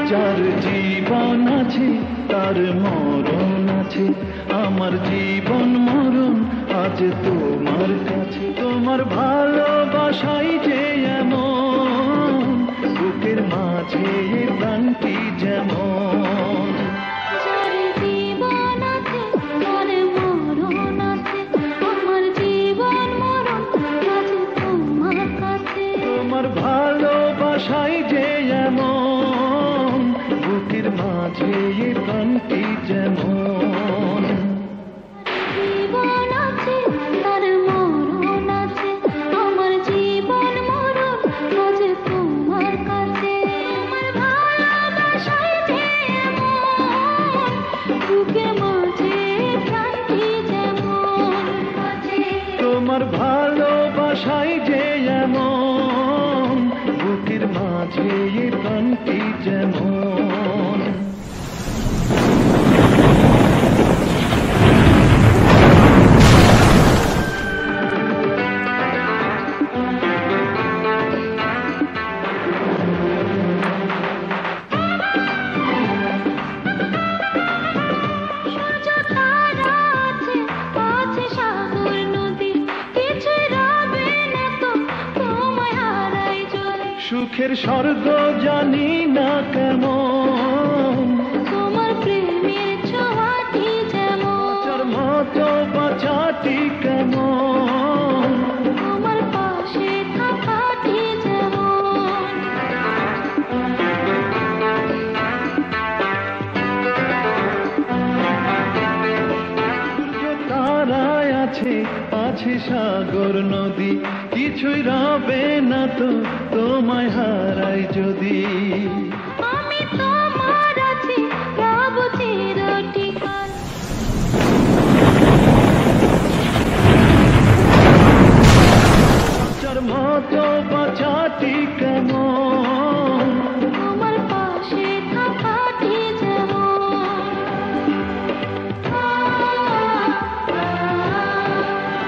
যার জীবন আছে তার মরণ আছে, আমার জীবন মরণ আজ তোমার কাছে। তোমার ভালোবাসাই যে এমন, বুকের মাঝে প্রাণটি যেমন। যার জীবন আছে তার মরণ আছে, আমার জীবন মরণ আজ তোমার কাছে। তোমার ভালোবাসাই যে এমন, বুকের মাঝে প্রাণটি যেমন। জীবন আছে তার মরণ আছে, আমার জীবন মরণ আজ তোমার কাছে। আমার ভালোবাসাই যে এমন, বুকের মাঝে প্রাণটি যেমন। তোমার ভালোবাসাই যে এমন, বুকের মাঝে প্রাণটি যেমন। সূর্য তারা আছে, আছে সাগর নদী, কিছুই রবে না তো তোমায় হারাই যদি। সুখের স্বর্গ জানি না কেমন, তোমার প্রেমের ছোঁয়াটি যেমন। যার মতো বাঁচাটি কেমন। তোমার পাশে থাকাটি যেমন। সূর্য তারায় আছে, আছে সাগর নদী, কিছুই রবে না তো তোমায় হারাই যদি। আমি তোমার আছি, রব চিরঠিকাল। যার মতো বাঁচাটি কেমন। তোমার পাশে থাকাটি যেমন।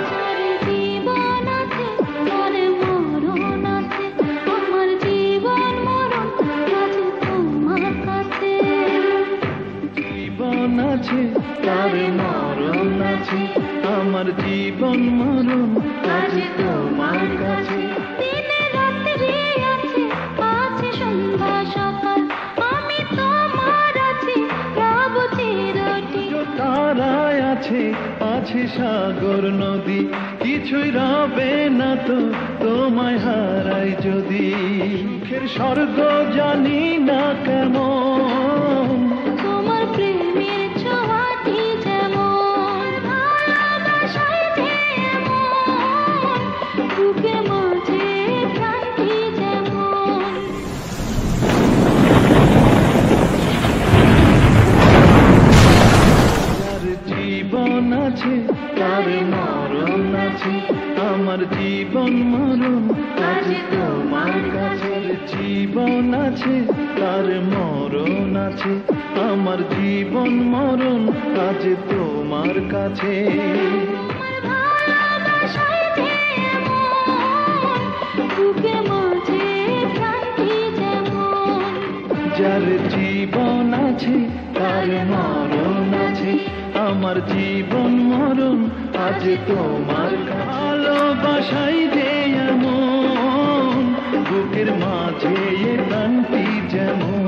যার জীবন আছে তার মরণ আছে, আমার জীবন মরণ আজ তোমার কাছে। জীবন আছে তার মরণ আছে, আমার জীবন মরণ আজ তোমার কাছে। দিনে রাত্রি আছে, আছে সন্ধ্যা সকাল, আমি তোমার আছি, রব চিরঠিকাল। তারায় আছে, আছে সাগর নদী, কিছুই রবে না তো তোমায় হারাই যদি। সুখের স্বর্গ জানি না কেমন, তোমার প্রেমের ছোঁয়াটি যেমন। ভালোবাসাই যে এমন, বুকের মাঝে প্রাণটি যেমন। যার জীবন আছে তার মরণ আছে, আমার জীবন মরণ আজ তোমার কাছে। জীবন আছে তার মরণ আছে, আমার জীবন মরণ আজ তোমার কাছে। তোমার ভালোবাসাই যে এমন, বুকের মাঝে প্রাণটি যেমন। যার জীবন আছে তার মরণ আছে, আমার জীবন মরণ আজ তোমার ভালোবাসাই যে এমন, বুকের মাঝে প্রাণটি যেমন।